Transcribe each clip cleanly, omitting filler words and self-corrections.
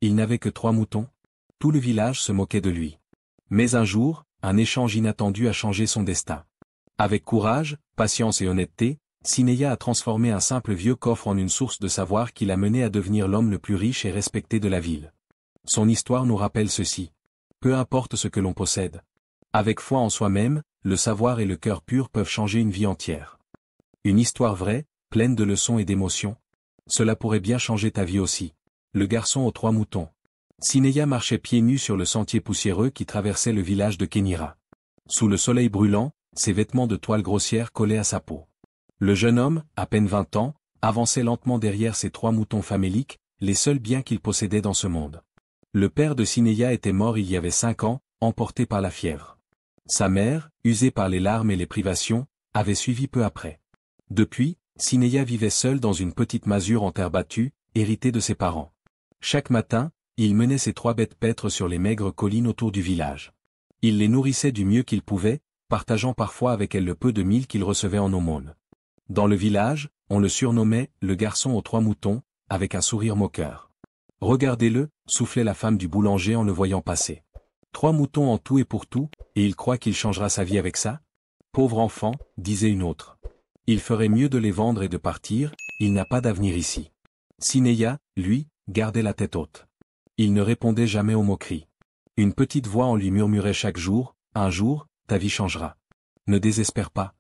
Il n'avait que 3 moutons. Tout le village se moquait de lui. Mais un jour, un échange inattendu a changé son destin. Avec courage, patience et honnêteté, Sinéya a transformé un simple vieux coffre en une source de savoir qui l'a mené à devenir l'homme le plus riche et respecté de la ville. Son histoire nous rappelle ceci. Peu importe ce que l'on possède. Avec foi en soi-même, le savoir et le cœur pur peuvent changer une vie entière. Une histoire vraie, pleine de leçons et d'émotions. Cela pourrait bien changer ta vie aussi. Le garçon aux 3 moutons. Sinéya marchait pieds nus sur le sentier poussiéreux qui traversait le village de Kénira. Sous le soleil brûlant, ses vêtements de toile grossière collaient à sa peau. Le jeune homme, à peine 20 ans, avançait lentement derrière ses 3 moutons faméliques, les seuls biens qu'il possédait dans ce monde. Le père de Sinéya était mort il y avait 5 ans, emporté par la fièvre. Sa mère, usée par les larmes et les privations, avait suivi peu après. Depuis, Sinéya vivait seul dans une petite masure en terre battue, héritée de ses parents. Chaque matin, il menait ses 3 bêtes paîtres sur les maigres collines autour du village. Il les nourrissait du mieux qu'il pouvait, partageant parfois avec elles le peu de mil qu'il recevait en aumône. Dans le village, on le surnommait « le garçon aux 3 moutons », avec un sourire moqueur. « Regardez-le », soufflait la femme du boulanger en le voyant passer. 3 moutons en tout et pour tout, et il croit qu'il changera sa vie avec ça? Pauvre enfant, disait une autre. Il ferait mieux de les vendre et de partir, il n'a pas d'avenir ici. Sinéya, lui, gardait la tête haute. Il ne répondait jamais aux moqueries. Une petite voix en lui murmurait chaque jour, « Un jour, ta vie changera. Ne désespère pas. »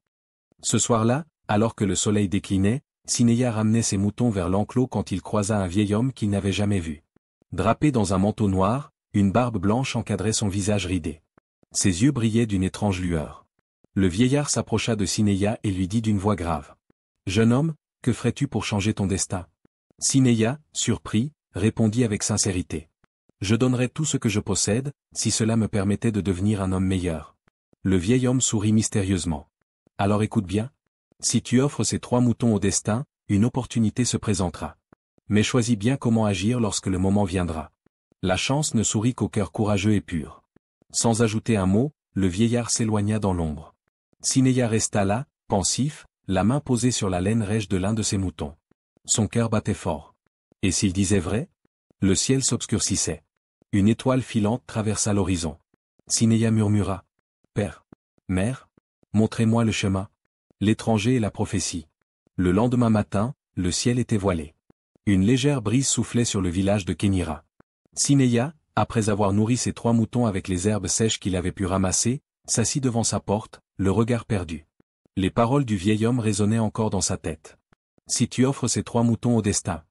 Ce soir-là, alors que le soleil déclinait, Sinéya ramenait ses moutons vers l'enclos quand il croisa un vieil homme qu'il n'avait jamais vu. Drapé dans un manteau noir, une barbe blanche encadrait son visage ridé. Ses yeux brillaient d'une étrange lueur. Le vieillard s'approcha de Sinéya et lui dit d'une voix grave. « Jeune homme, que ferais-tu pour changer ton destin ?» Sinéya, surpris, répondit avec sincérité. « Je donnerais tout ce que je possède, si cela me permettait de devenir un homme meilleur. » Le vieil homme sourit mystérieusement. « Alors écoute bien. Si tu offres ces 3 moutons au destin, une opportunité se présentera. Mais choisis bien comment agir lorsque le moment viendra. La chance ne sourit qu'au cœur courageux et pur. » Sans ajouter un mot, le vieillard s'éloigna dans l'ombre. Sinéya resta là, pensif, la main posée sur la laine rêche de l'un de ses moutons. Son cœur battait fort. Et s'il disait vrai? Le ciel s'obscurcissait. Une étoile filante traversa l'horizon. Sinéya murmura. « Père, mère, montrez-moi le chemin. » L'étranger et la prophétie. Le lendemain matin, le ciel était voilé. Une légère brise soufflait sur le village de Kénira. Sinéya, après avoir nourri ses 3 moutons avec les herbes sèches qu'il avait pu ramasser, s'assit devant sa porte, le regard perdu. Les paroles du vieil homme résonnaient encore dans sa tête. « Si tu offres ces 3 moutons au destin. »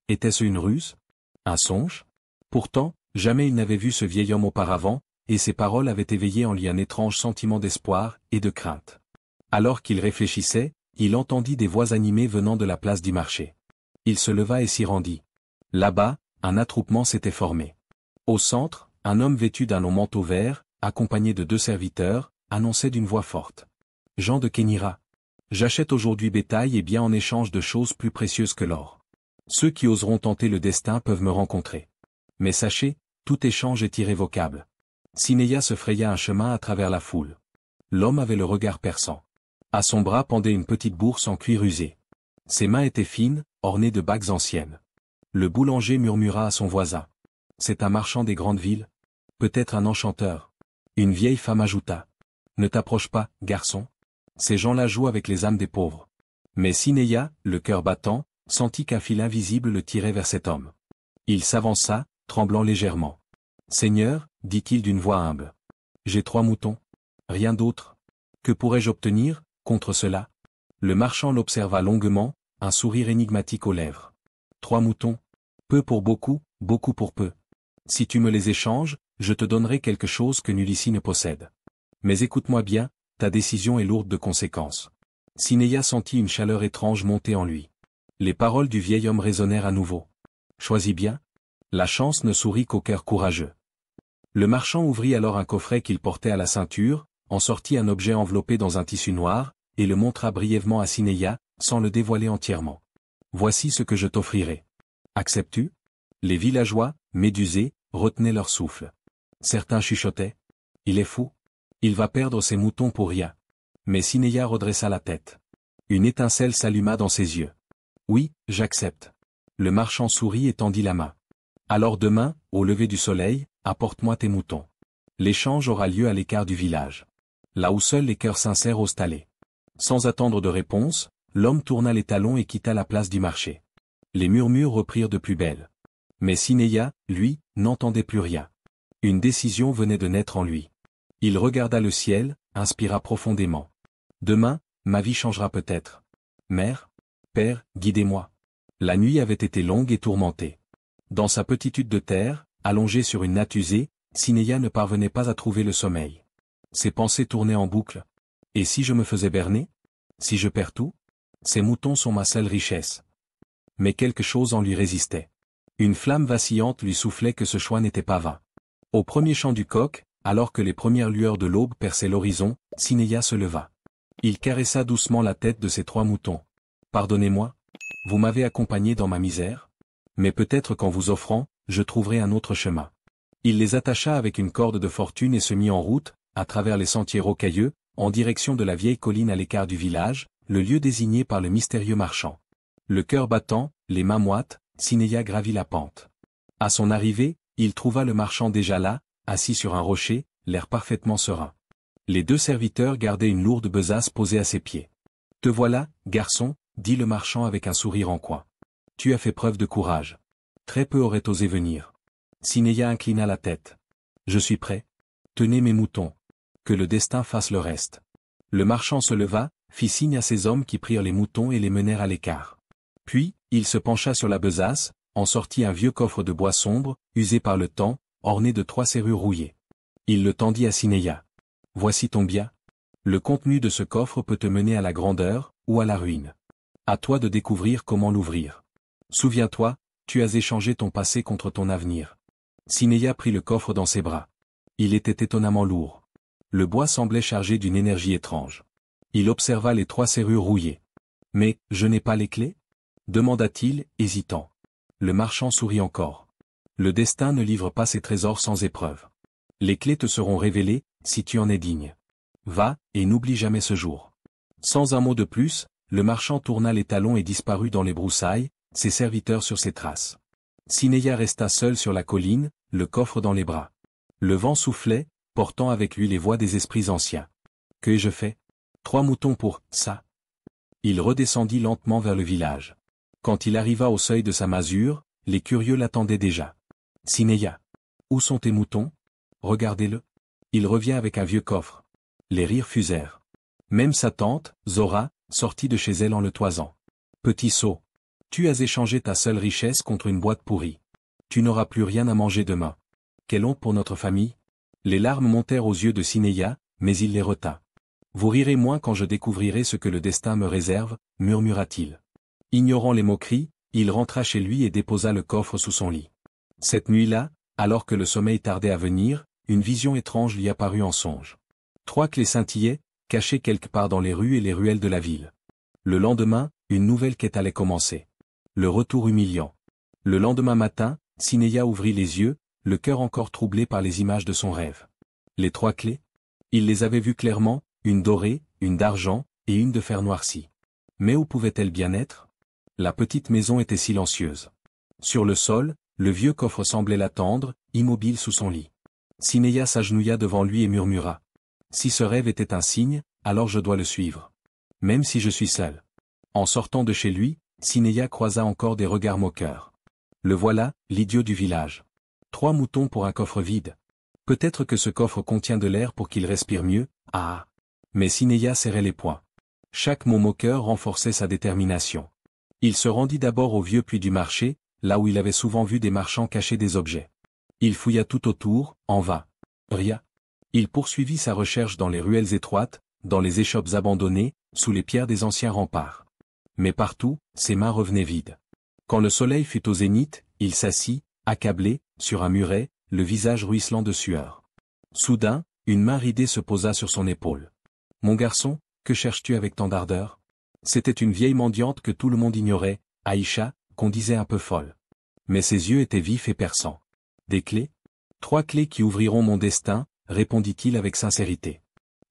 Était-ce une ruse? Un songe? Pourtant, jamais il n'avait vu ce vieil homme auparavant, et ses paroles avaient éveillé en lui un étrange sentiment d'espoir et de crainte. Alors qu'il réfléchissait, il entendit des voix animées venant de la place du marché. Il se leva et s'y rendit. Là-bas, un attroupement s'était formé. Au centre, un homme vêtu d'un long manteau vert, accompagné de 2 serviteurs, annonçait d'une voix forte. « Jean de Kénira. J'achète aujourd'hui bétail et biens en échange de choses plus précieuses que l'or. Ceux qui oseront tenter le destin peuvent me rencontrer. Mais sachez, tout échange est irrévocable. » Sinéya se fraya un chemin à travers la foule. L'homme avait le regard perçant. À son bras pendait une petite bourse en cuir usé. Ses mains étaient fines, ornées de bagues anciennes. Le boulanger murmura à son voisin. « C'est un marchand des grandes villes? Peut-être un enchanteur. » Une vieille femme ajouta. « Ne t'approche pas, garçon. Ces gens-là jouent avec les âmes des pauvres. » Mais Sinéya, le cœur battant, sentit qu'un fil invisible le tirait vers cet homme. Il s'avança, tremblant légèrement. « Seigneur, dit-il d'une voix humble. J'ai 3 moutons. Rien d'autre. Que pourrais-je obtenir, contre cela? » Le marchand l'observa longuement, un sourire énigmatique aux lèvres. 3 moutons. Peu pour beaucoup, beaucoup pour peu. Si tu me les échanges, je te donnerai quelque chose que nul ici ne possède. Mais écoute-moi bien, ta décision est lourde de conséquences. Sinéya sentit une chaleur étrange monter en lui. Les paroles du vieil homme résonnèrent à nouveau. Choisis bien. La chance ne sourit qu'au cœur courageux. Le marchand ouvrit alors un coffret qu'il portait à la ceinture, en sortit un objet enveloppé dans un tissu noir, et le montra brièvement à Sinéya, sans le dévoiler entièrement. Voici ce que je t'offrirai. Acceptes-tu? Les villageois, médusés, retenaient leur souffle. Certains chuchotaient. Il est fou. Il va perdre ses moutons pour rien. Mais Sinéya redressa la tête. Une étincelle s'alluma dans ses yeux. Oui, j'accepte. Le marchand sourit et tendit la main. Alors demain, au lever du soleil, apporte-moi tes moutons. L'échange aura lieu à l'écart du village. Là où seuls les cœurs sincères osent aller. Sans attendre de réponse, l'homme tourna les talons et quitta la place du marché. Les murmures reprirent de plus belle. Mais Sinéya, lui, n'entendait plus rien. Une décision venait de naître en lui. Il regarda le ciel, inspira profondément. Demain, ma vie changera peut-être. Mère, père, guidez-moi. La nuit avait été longue et tourmentée. Dans sa petite hutte de terre, allongée sur une natte usée, Sinéya ne parvenait pas à trouver le sommeil. Ses pensées tournaient en boucle. Et si je me faisais berner? Si je perds tout? Ces moutons sont ma seule richesse. Mais quelque chose en lui résistait. Une flamme vacillante lui soufflait que ce choix n'était pas vain. Au premier chant du coq, alors que les premières lueurs de l'aube perçaient l'horizon, Sinéya se leva. Il caressa doucement la tête de ses 3 moutons. Pardonnez-moi. Vous m'avez accompagné dans ma misère. Mais peut-être qu'en vous offrant, je trouverai un autre chemin. Il les attacha avec une corde de fortune et se mit en route, à travers les sentiers rocailleux, en direction de la vieille colline à l'écart du village, le lieu désigné par le mystérieux marchand. Le cœur battant, les mains moites, Sinéya gravit la pente. À son arrivée, il trouva le marchand déjà là, assis sur un rocher, l'air parfaitement serein. Les 2 serviteurs gardaient une lourde besace posée à ses pieds. « Te voilà, garçon, » dit le marchand avec un sourire en coin. « Tu as fait preuve de courage. Très peu auraient osé venir. » Sinéya inclina la tête. « Je suis prêt. Tenez mes moutons. Que le destin fasse le reste. » Le marchand se leva, fit signe à ses hommes qui prirent les moutons et les menèrent à l'écart. Puis, il se pencha sur la besace, en sortit un vieux coffre de bois sombre, usé par le temps, orné de 3 serrures rouillées. Il le tendit à Sinéya. « Voici ton bien. Le contenu de ce coffre peut te mener à la grandeur, ou à la ruine. À toi de découvrir comment l'ouvrir. Souviens-toi, tu as échangé ton passé contre ton avenir. » Sinéya prit le coffre dans ses bras. Il était étonnamment lourd. Le bois semblait chargé d'une énergie étrange. Il observa les 3 serrures rouillées. « Mais, je n'ai pas les clés ?» demanda-t-il, hésitant. Le marchand sourit encore. Le destin ne livre pas ses trésors sans épreuve. Les clés te seront révélées, si tu en es digne. Va, et n'oublie jamais ce jour. Sans un mot de plus, le marchand tourna les talons et disparut dans les broussailles, ses serviteurs sur ses traces. Sinéya resta seul sur la colline, le coffre dans les bras. Le vent soufflait, portant avec lui les voix des esprits anciens. Que ai-je fait? 3 moutons pour ça. Il redescendit lentement vers le village. Quand il arriva au seuil de sa masure, les curieux l'attendaient déjà. Sinéya. Où sont tes moutons? Regardez-le. Il revient avec un vieux coffre. Les rires fusèrent. Même sa tante, Zora, sortit de chez elle en le toisant. Petit sot. Tu as échangé ta seule richesse contre une boîte pourrie. Tu n'auras plus rien à manger demain. Quelle honte pour notre famille. Les larmes montèrent aux yeux de Sinéya, mais il les retint. Vous rirez moins quand je découvrirai ce que le destin me réserve, murmura-t-il. Ignorant les moqueries, il rentra chez lui et déposa le coffre sous son lit. Cette nuit-là, alors que le sommeil tardait à venir, une vision étrange lui apparut en songe. 3 clés scintillaient, cachées quelque part dans les rues et les ruelles de la ville. Le lendemain, une nouvelle quête allait commencer. Le retour humiliant. Le lendemain matin, Sinéya ouvrit les yeux, le cœur encore troublé par les images de son rêve. Les 3 clés? Il les avait vues clairement, une dorée, une d'argent, et une de fer noirci. Mais où pouvait-elle bien être? La petite maison était silencieuse. Sur le sol, le vieux coffre semblait l'attendre, immobile sous son lit. Sinéya s'agenouilla devant lui et murmura. Si ce rêve était un signe, alors je dois le suivre. Même si je suis seul. En sortant de chez lui, Sinéya croisa encore des regards moqueurs. Le voilà, l'idiot du village. 3 moutons pour un coffre vide. Peut-être que ce coffre contient de l'air pour qu'il respire mieux, ah. Mais Sinéya serrait les poings. Chaque mot moqueur renforçait sa détermination. Il se rendit d'abord au vieux puits du marché, là où il avait souvent vu des marchands cacher des objets. Il fouilla tout autour, en vain. Rien. Il poursuivit sa recherche dans les ruelles étroites, dans les échoppes abandonnées, sous les pierres des anciens remparts. Mais partout, ses mains revenaient vides. Quand le soleil fut au zénith, il s'assit, accablé, sur un muret, le visage ruisselant de sueur. Soudain, une main ridée se posa sur son épaule. « Mon garçon, que cherches-tu avec tant d'ardeur ?» C'était une vieille mendiante que tout le monde ignorait, Aïcha, qu'on disait un peu folle. Mais ses yeux étaient vifs et perçants. « Des clés ? 3 clés qui ouvriront mon destin, répondit-il avec sincérité.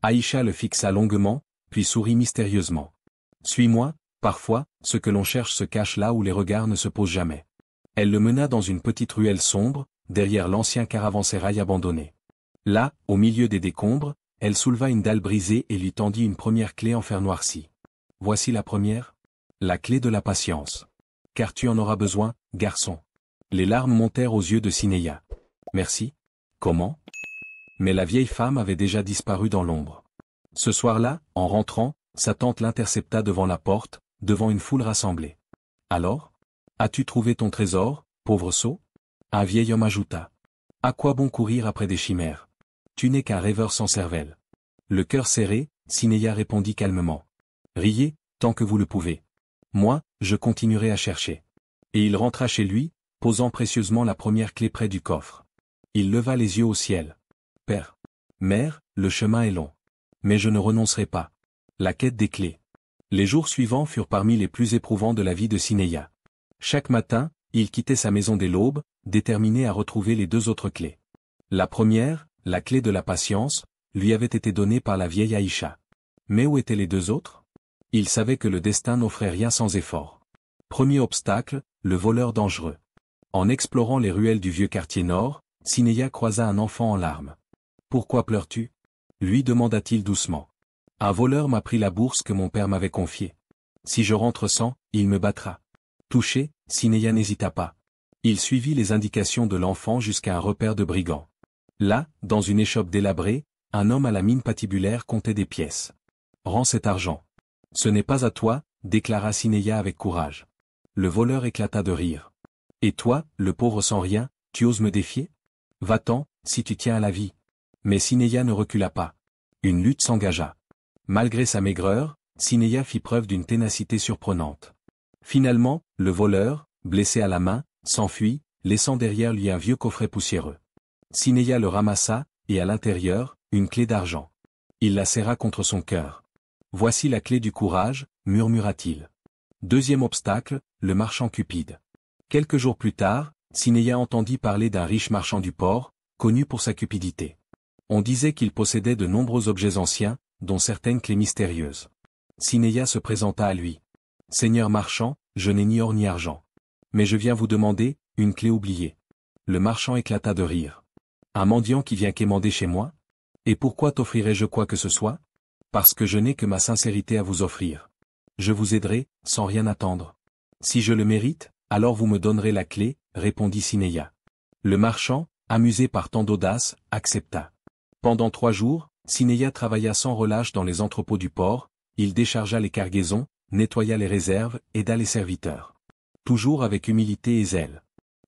Aïcha le fixa longuement, puis sourit mystérieusement. « Suis-moi, parfois, ce que l'on cherche se cache là où les regards ne se posent jamais. » Elle le mena dans une petite ruelle sombre, derrière l'ancien caravansérail abandonné. Là, au milieu des décombres, elle souleva une dalle brisée et lui tendit une première clé en fer noirci. Voici la première. La clé de la patience. Car tu en auras besoin, garçon. Les larmes montèrent aux yeux de Sinéya. Merci. Comment? Mais la vieille femme avait déjà disparu dans l'ombre. Ce soir-là, en rentrant, sa tante l'intercepta devant la porte, devant une foule rassemblée. Alors? As-tu trouvé ton trésor, pauvre sot? Un vieil homme ajouta. À quoi bon courir après des chimères? Tu n'es qu'un rêveur sans cervelle. Le cœur serré, Sinéya répondit calmement. Riez, tant que vous le pouvez. Moi, je continuerai à chercher. Et il rentra chez lui, posant précieusement la première clé près du coffre. Il leva les yeux au ciel. Père. Mère, le chemin est long. Mais je ne renoncerai pas. La quête des clés. Les jours suivants furent parmi les plus éprouvants de la vie de Sinéya. Chaque matin, il quittait sa maison dès l'aube, déterminé à retrouver les deux autres clés. La première, la clé de la patience, lui avait été donnée par la vieille Aïcha. Mais où étaient les deux autres? Il savait que le destin n'offrait rien sans effort. Premier obstacle, le voleur dangereux. En explorant les ruelles du vieux quartier nord, Sinéya croisa un enfant en larmes. « Pourquoi pleures-tu » lui demanda-t-il doucement. « Un voleur m'a pris la bourse que mon père m'avait confiée. Si je rentre sans, il me battra. » Touché, Sinéya n'hésita pas. Il suivit les indications de l'enfant jusqu'à un repère de brigands. Là, dans une échoppe délabrée, un homme à la mine patibulaire comptait des pièces. « Rends cet argent. »« Ce n'est pas à toi, » déclara Sinéya avec courage. Le voleur éclata de rire. « Et toi, le pauvre sans rien, tu oses me défier? Va-t'en, si tu tiens à la vie. » Mais Sinéya ne recula pas. Une lutte s'engagea. Malgré sa maigreur, Sinéya fit preuve d'une ténacité surprenante. Finalement, le voleur, blessé à la main, s'enfuit, laissant derrière lui un vieux coffret poussiéreux. Sinéya le ramassa, et à l'intérieur, une clé d'argent. Il la serra contre son cœur. « Voici la clé du courage, » murmura-t-il. Deuxième obstacle, le marchand cupide. Quelques jours plus tard, Sinéya entendit parler d'un riche marchand du port, connu pour sa cupidité. On disait qu'il possédait de nombreux objets anciens, dont certaines clés mystérieuses. Sinéya se présenta à lui. « Seigneur marchand, je n'ai ni or ni argent. Mais je viens vous demander, une clé oubliée. » Le marchand éclata de rire. « Un mendiant qui vient quémander chez moi? Et pourquoi t'offrirais-je quoi que ce soit? Parce que je n'ai que ma sincérité à vous offrir. Je vous aiderai, sans rien attendre. Si je le mérite, alors vous me donnerez la clé, répondit Sinéya. Le marchand, amusé par tant d'audace, accepta. Pendant 3 jours, Sinéya travailla sans relâche dans les entrepôts du port, il déchargea les cargaisons, nettoya les réserves, aida les serviteurs. Toujours avec humilité et zèle.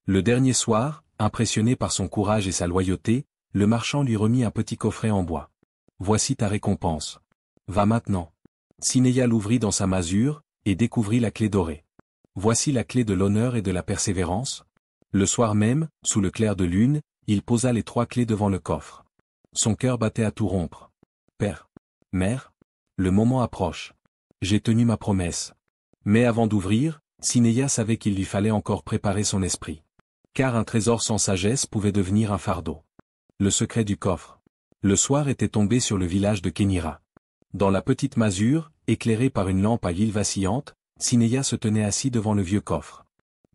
Le dernier soir, impressionné par son courage et sa loyauté, le marchand lui remit un petit coffret en bois. « Voici ta récompense. Va maintenant. » Sinéya l'ouvrit dans sa masure, et découvrit la clé dorée. Voici la clé de l'honneur et de la persévérance. Le soir même, sous le clair de lune, il posa les 3 clés devant le coffre. Son cœur battait à tout rompre. Père. Mère. Le moment approche. J'ai tenu ma promesse. Mais avant d'ouvrir, Sinéya savait qu'il lui fallait encore préparer son esprit. Car un trésor sans sagesse pouvait devenir un fardeau. Le secret du coffre. Le soir était tombé sur le village de Kénira. Dans la petite masure, éclairée par une lampe à huile vacillante, Sinéya se tenait assis devant le vieux coffre.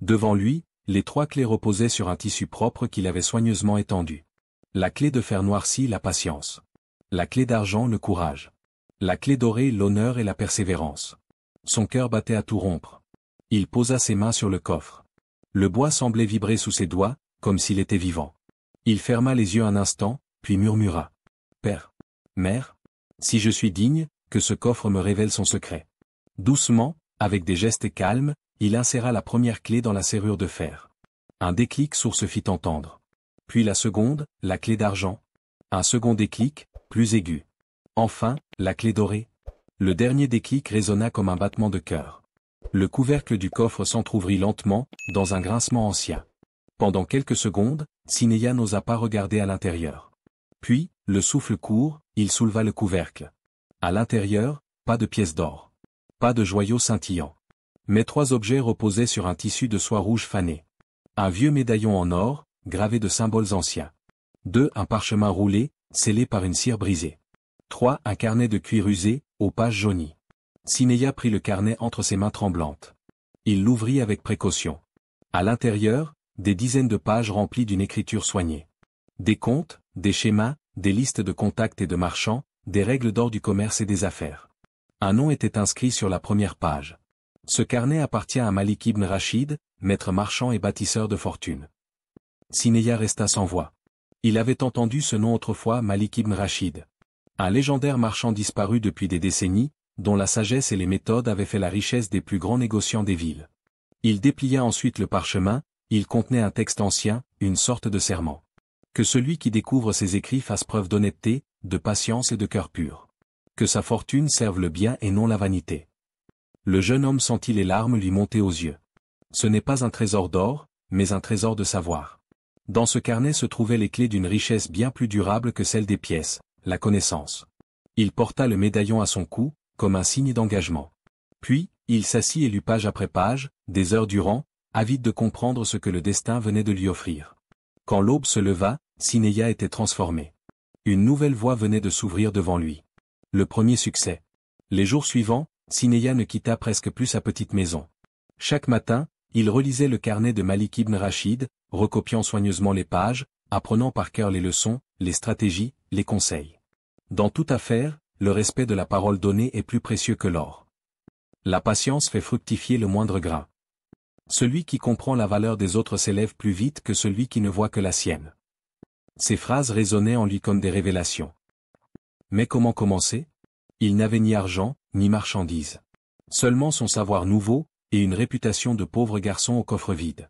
Devant lui, les 3 clés reposaient sur un tissu propre qu'il avait soigneusement étendu. La clé de fer noirci, la patience. La clé d'argent, le courage. La clé dorée, l'honneur et la persévérance. Son cœur battait à tout rompre. Il posa ses mains sur le coffre. Le bois semblait vibrer sous ses doigts, comme s'il était vivant. Il ferma les yeux un instant, puis murmura. « Père. Mère. Si je suis digne, que ce coffre me révèle son secret. » Doucement, avec des gestes calmes, il inséra la première clé dans la serrure de fer. Un déclic sourd se fit entendre. Puis la seconde, la clé d'argent. Un second déclic, plus aigu. Enfin, la clé dorée. Le dernier déclic résonna comme un battement de cœur. Le couvercle du coffre s'entr'ouvrit lentement, dans un grincement ancien. Pendant quelques secondes, Sinéya n'osa pas regarder à l'intérieur. Puis, le souffle court, il souleva le couvercle. À l'intérieur, pas de pièces d'or. Pas de joyaux scintillants. Mais 3 objets reposaient sur un tissu de soie rouge fané. Un vieux médaillon en or, gravé de symboles anciens. 2. Un parchemin roulé, scellé par une cire brisée. 3. Un carnet de cuir usé, aux pages jaunies. Sinéya prit le carnet entre ses mains tremblantes. Il l'ouvrit avec précaution. À l'intérieur, des dizaines de pages remplies d'une écriture soignée. Des comptes, des schémas, des listes de contacts et de marchands, des règles d'or du commerce et des affaires. Un nom était inscrit sur la première page. Ce carnet appartient à Malik ibn Rachid, maître marchand et bâtisseur de fortune. Sinéya resta sans voix. Il avait entendu ce nom autrefois, Malik ibn Rachid. Un légendaire marchand disparu depuis des décennies, dont la sagesse et les méthodes avaient fait la richesse des plus grands négociants des villes. Il déplia ensuite le parchemin, il contenait un texte ancien, une sorte de serment. Que celui qui découvre ses écrits fasse preuve d'honnêteté, de patience et de cœur pur. Que sa fortune serve le bien et non la vanité. Le jeune homme sentit les larmes lui monter aux yeux. Ce n'est pas un trésor d'or, mais un trésor de savoir. Dans ce carnet se trouvaient les clés d'une richesse bien plus durable que celle des pièces, la connaissance. Il porta le médaillon à son cou, comme un signe d'engagement. Puis, il s'assit et lut page après page, des heures durant, avide de comprendre ce que le destin venait de lui offrir. Quand l'aube se leva, Sinéya était transformé. Une nouvelle voie venait de s'ouvrir devant lui. Le premier succès. Les jours suivants, Sinéya ne quitta presque plus sa petite maison. Chaque matin, il relisait le carnet de Malik ibn Rachid, recopiant soigneusement les pages, apprenant par cœur les leçons, les stratégies, les conseils. Dans toute affaire, le respect de la parole donnée est plus précieux que l'or. La patience fait fructifier le moindre grain. Celui qui comprend la valeur des autres s'élève plus vite que celui qui ne voit que la sienne. Ces phrases résonnaient en lui comme des révélations. Mais comment commencer? Il n'avait ni argent, ni marchandises. Seulement son savoir nouveau, et une réputation de pauvre garçon au coffre vide.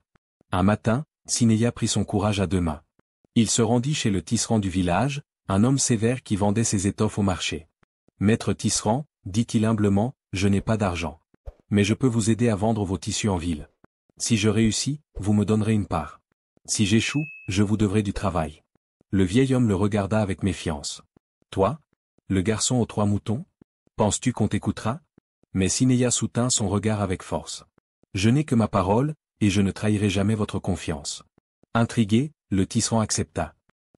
Un matin, Sinéya prit son courage à deux mains. Il se rendit chez le tisserand du village, un homme sévère qui vendait ses étoffes au marché. « Maître tisserand, dit-il humblement, je n'ai pas d'argent. Mais je peux vous aider à vendre vos tissus en ville. Si je réussis, vous me donnerez une part. Si j'échoue, je vous devrai du travail. » Le vieil homme le regarda avec méfiance. « Toi, le garçon aux 3 moutons? Penses-tu qu'on t'écoutera ?» Mais Sinéya soutint son regard avec force. « Je n'ai que ma parole, et je ne trahirai jamais votre confiance. » Intrigué, le tisserand accepta.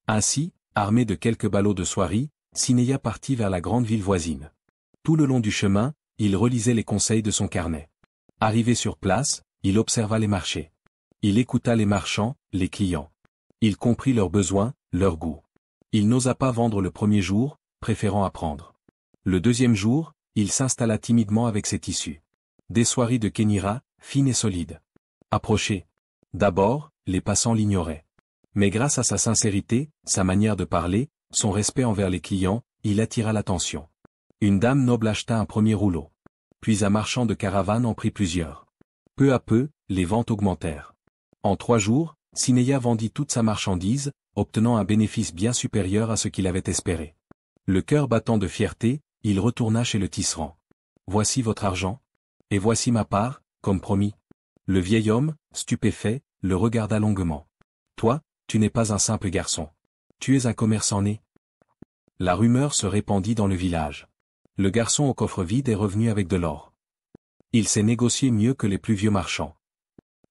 Ainsi, armé de quelques ballots de soierie, Sinéya partit vers la grande ville voisine. Tout le long du chemin, il relisait les conseils de son carnet. Arrivé sur place, il observa les marchés. Il écouta les marchands, les clients. Il comprit leurs besoins, leurs goûts. Il n'osa pas vendre le premier jour, préférant apprendre. Le deuxième jour, il s'installa timidement avec ses tissus. Des soieries de Kénira, fines et solides. Approchées. D'abord, les passants l'ignoraient. Mais grâce à sa sincérité, sa manière de parler, son respect envers les clients, il attira l'attention. Une dame noble acheta un premier rouleau. Puis un marchand de caravane en prit plusieurs. Peu à peu, les ventes augmentèrent. En 3 jours, Sinéya vendit toute sa marchandise, obtenant un bénéfice bien supérieur à ce qu'il avait espéré. Le cœur battant de fierté, il retourna chez le tisserand. « Voici votre argent. Et voici ma part, comme promis. » Le vieil homme, stupéfait, le regarda longuement. « Toi, tu n'es pas un simple garçon. Tu es un commerçant né. » La rumeur se répandit dans le village. Le garçon au coffre vide est revenu avec de l'or. Il sait négocier mieux que les plus vieux marchands.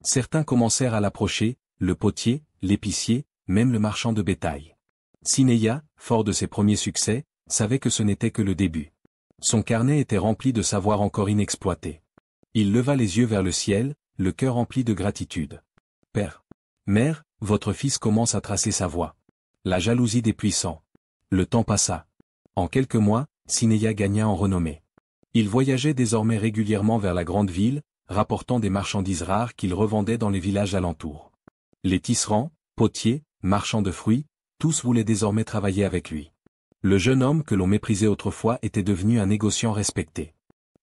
Certains commencèrent à l'approcher, le potier, l'épicier, même le marchand de bétail. Sinéya, fort de ses premiers succès, savait que ce n'était que le début. Son carnet était rempli de savoirs encore inexploités. Il leva les yeux vers le ciel, le cœur rempli de gratitude. « Père, mère, votre fils commence à tracer sa voie. » La jalousie des puissants. Le temps passa. En quelques mois, Sinéya gagna en renommée. Il voyageait désormais régulièrement vers la grande ville, rapportant des marchandises rares qu'il revendait dans les villages alentours. Les tisserands, potiers, marchands de fruits, tous voulaient désormais travailler avec lui. Le jeune homme que l'on méprisait autrefois était devenu un négociant respecté.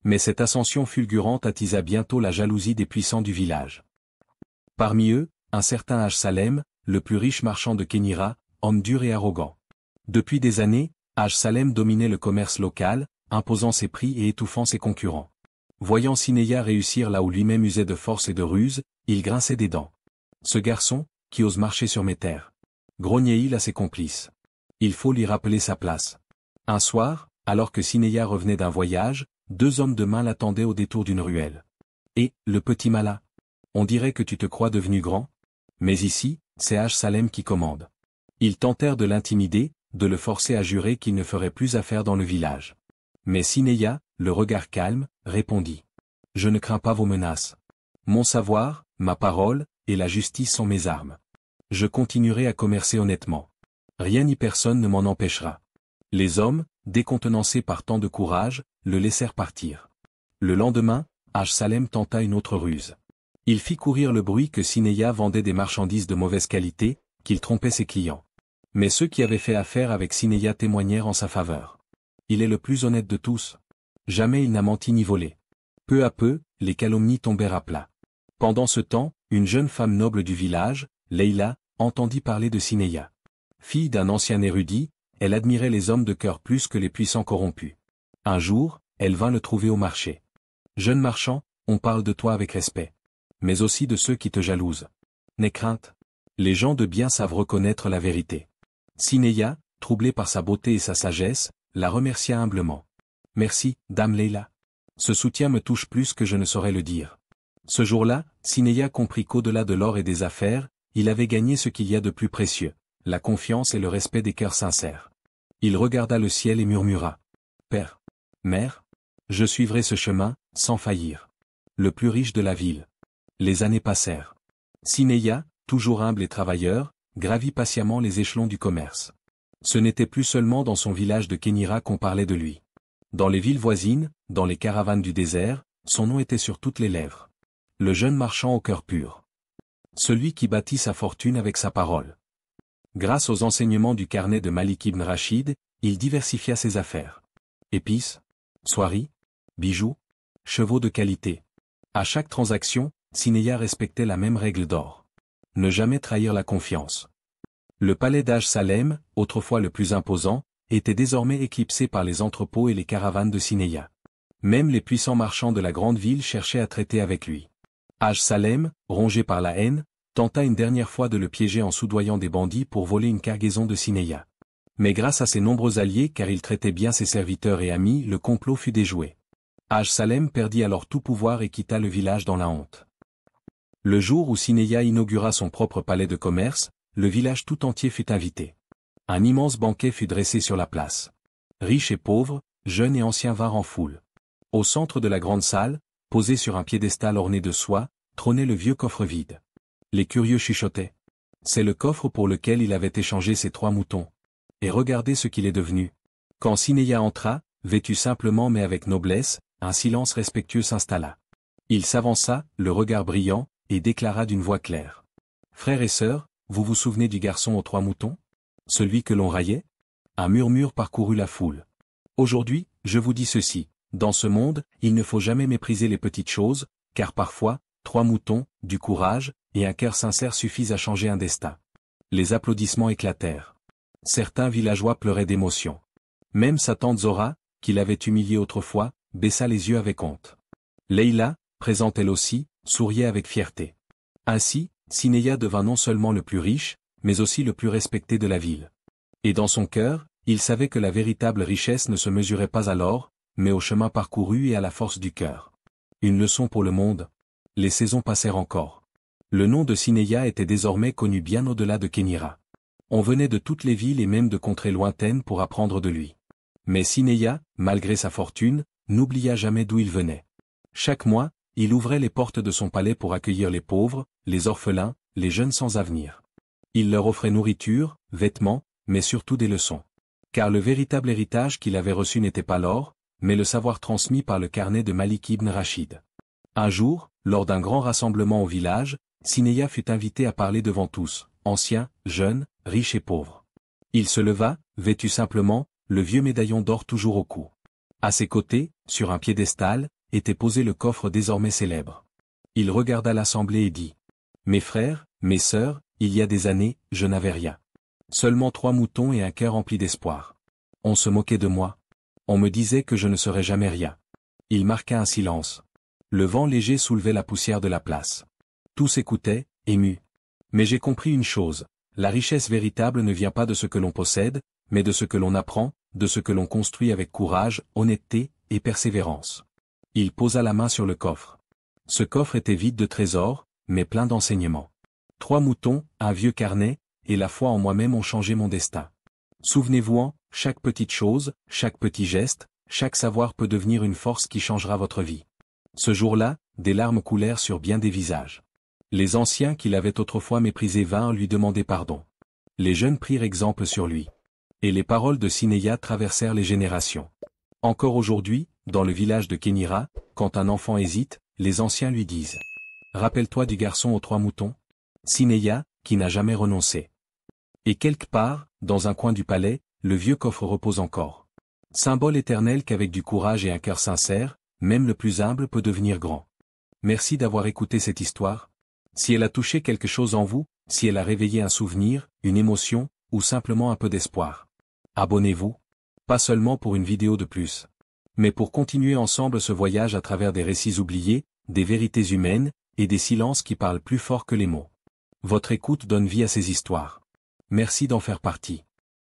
Mais cette ascension fulgurante attisa bientôt la jalousie des puissants du village. Parmi eux, un certain Haj Salem, le plus riche marchand de Kénira, homme dur et arrogant. Depuis des années, Haj Salem dominait le commerce local, imposant ses prix et étouffant ses concurrents. Voyant Sinéya réussir là où lui-même usait de force et de ruse, il grinçait des dents. « Ce garçon, qui ose marcher sur mes terres », grognait-il à ses complices. « Il faut lui rappeler sa place. » Un soir, alors que Sinéya revenait d'un voyage, 2 hommes de main l'attendaient au détour d'une ruelle. « Et, le petit malin, on dirait que tu te crois devenu grand. Mais ici, c'est Haj Salem qui commande. » Ils tentèrent de l'intimider, de le forcer à jurer qu'il ne ferait plus affaire dans le village. Mais Sinéya, le regard calme, répondit. « Je ne crains pas vos menaces. Mon savoir, ma parole, et la justice sont mes armes. Je continuerai à commercer honnêtement. Rien ni personne ne m'en empêchera. Les hommes, décontenancés par tant de courage, le laissèrent partir. Le lendemain, Haj Salem tenta une autre ruse. Il fit courir le bruit que Sineya vendait des marchandises de mauvaise qualité, qu'il trompait ses clients. Mais ceux qui avaient fait affaire avec Sineya témoignèrent en sa faveur. Il est le plus honnête de tous. Jamais il n'a menti ni volé. Peu à peu, les calomnies tombèrent à plat. Pendant ce temps, une jeune femme noble du village, Leila, entendit parler de Sineya. Fille d'un ancien érudit, elle admirait les hommes de cœur plus que les puissants corrompus. Un jour, elle vint le trouver au marché. « Jeune marchand, on parle de toi avec respect. Mais aussi de ceux qui te jalousent. N'aie crainte. Les gens de bien savent reconnaître la vérité. » Sineya, troublée par sa beauté et sa sagesse, la remercia humblement. « Merci, dame Leila. Ce soutien me touche plus que je ne saurais le dire. » Ce jour-là, Sineya comprit qu'au-delà de l'or et des affaires, il avait gagné ce qu'il y a de plus précieux, la confiance et le respect des cœurs sincères. Il regarda le ciel et murmura. « Père, mère, je suivrai ce chemin, sans faillir. » Le plus riche de la ville. Les années passèrent. Sineya, toujours humble et travailleur, gravit patiemment les échelons du commerce. Ce n'était plus seulement dans son village de Kénira qu'on parlait de lui. Dans les villes voisines, dans les caravanes du désert, son nom était sur toutes les lèvres. Le jeune marchand au cœur pur. Celui qui bâtit sa fortune avec sa parole. Grâce aux enseignements du carnet de Malik ibn Rachid, il diversifia ses affaires. Épices, soieries, bijoux, chevaux de qualité. À chaque transaction, Sineya respectait la même règle d'or. Ne jamais trahir la confiance. Le palais d'Haj Salem, autrefois le plus imposant, était désormais éclipsé par les entrepôts et les caravanes de Sineya. Même les puissants marchands de la grande ville cherchaient à traiter avec lui. Haj Salem, rongé par la haine, tenta une dernière fois de le piéger en soudoyant des bandits pour voler une cargaison de Sineya. Mais grâce à ses nombreux alliés car il traitait bien ses serviteurs et amis, le complot fut déjoué. Haj Salem perdit alors tout pouvoir et quitta le village dans la honte. Le jour où Sineya inaugura son propre palais de commerce, le village tout entier fut invité. Un immense banquet fut dressé sur la place. Riches et pauvres, jeunes et anciens vinrent en foule. Au centre de la grande salle, posé sur un piédestal orné de soie, trônait le vieux coffre vide. Les curieux chuchotaient. C'est le coffre pour lequel il avait échangé ses 3 moutons. Et regardez ce qu'il est devenu. Quand Sineya entra, vêtu simplement mais avec noblesse, un silence respectueux s'installa. Il s'avança, le regard brillant, et déclara d'une voix claire. « Frères et sœurs, vous vous souvenez du garçon aux 3 moutons? Celui que l'on raillait ?» Un murmure parcourut la foule. « Aujourd'hui, je vous dis ceci, dans ce monde, il ne faut jamais mépriser les petites choses, car parfois, 3 moutons, du courage, et un cœur sincère suffisent à changer un destin. » Les applaudissements éclatèrent. Certains villageois pleuraient d'émotion. Même sa tante Zora, qui l'avait humilié autrefois, baissa les yeux avec honte. Leila, présente elle aussi, souriait avec fierté. Ainsi, Sineya devint non seulement le plus riche, mais aussi le plus respecté de la ville. Et dans son cœur, il savait que la véritable richesse ne se mesurait pas à l'or, mais au chemin parcouru et à la force du cœur. Une leçon pour le monde. Les saisons passèrent encore. Le nom de Sineya était désormais connu bien au-delà de Kénira. On venait de toutes les villes et même de contrées lointaines pour apprendre de lui. Mais Sineya, malgré sa fortune, n'oublia jamais d'où il venait. Chaque mois, il ouvrait les portes de son palais pour accueillir les pauvres, les orphelins, les jeunes sans avenir. Il leur offrait nourriture, vêtements, mais surtout des leçons. Car le véritable héritage qu'il avait reçu n'était pas l'or, mais le savoir transmis par le carnet de Malik ibn Rachid. Un jour, lors d'un grand rassemblement au village, Sineya fut invité à parler devant tous, anciens, jeunes, riches et pauvres. Il se leva, vêtu simplement, le vieux médaillon d'or toujours au cou. À ses côtés, sur un piédestal, était posé le coffre désormais célèbre. Il regarda l'assemblée et dit « Mes frères, mes sœurs, il y a des années, je n'avais rien. Seulement 3 moutons et un cœur rempli d'espoir. On se moquait de moi. On me disait que je ne serais jamais rien. » Il marqua un silence. Le vent léger soulevait la poussière de la place. Tous écoutaient, émus. Mais j'ai compris une chose, la richesse véritable ne vient pas de ce que l'on possède, mais de ce que l'on apprend, de ce que l'on construit avec courage, honnêteté et persévérance. Il posa la main sur le coffre. Ce coffre était vide de trésors, mais plein d'enseignements. 3 moutons, un vieux carnet, et la foi en moi-même ont changé mon destin. Souvenez-vous-en, chaque petite chose, chaque petit geste, chaque savoir peut devenir une force qui changera votre vie. Ce jour-là, des larmes coulèrent sur bien des visages. Les anciens qui l'avaient autrefois méprisé vinrent lui demander pardon. Les jeunes prirent exemple sur lui. Et les paroles de Sinéya traversèrent les générations. Encore aujourd'hui, dans le village de Kénira, quand un enfant hésite, les anciens lui disent « Rappelle-toi du garçon aux 3 moutons ?» Sinéya, qui n'a jamais renoncé. Et quelque part, dans un coin du palais, le vieux coffre repose encore. Symbole éternel qu'avec du courage et un cœur sincère, même le plus humble peut devenir grand. Merci d'avoir écouté cette histoire. Si elle a touché quelque chose en vous, si elle a réveillé un souvenir, une émotion, ou simplement un peu d'espoir, abonnez-vous. Pas seulement pour une vidéo de plus, mais pour continuer ensemble ce voyage à travers des récits oubliés, des vérités humaines, et des silences qui parlent plus fort que les mots. Votre écoute donne vie à ces histoires. Merci d'en faire partie.